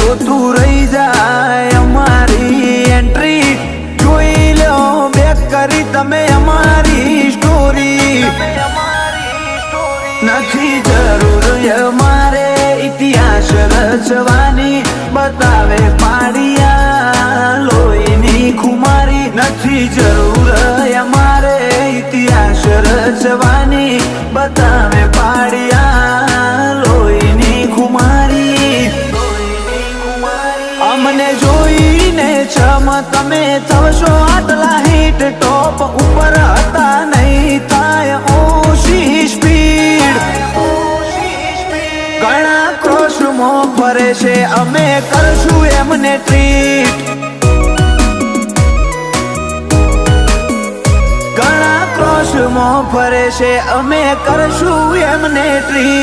જોતું રહી જાય અમારી એન્ટ્રી જોઈ લો બેક કરી તમે અમારી સ્ટોરી નથી જરૂર અમારે ઇતિહાસ રચવાની બતાવે પાડિયા લોહીની ખુમારી નથી જરૂર અમારે ઇતિહાસ રચવાની બતાવે પાડિયા લોહીની ખુમારી અમને જોઈને છમ તમે થશો આટલા હિટ ટોપ ઉપર હતા નહીં થાય ઓછી સ્પીડ ઘણા ક્રોશમાં ફરે છે અમે કરશું એમને ટ્રીટ ઘણા ક્રોશમાં ફરે છે અમે કરશું એમને ટ્રીટ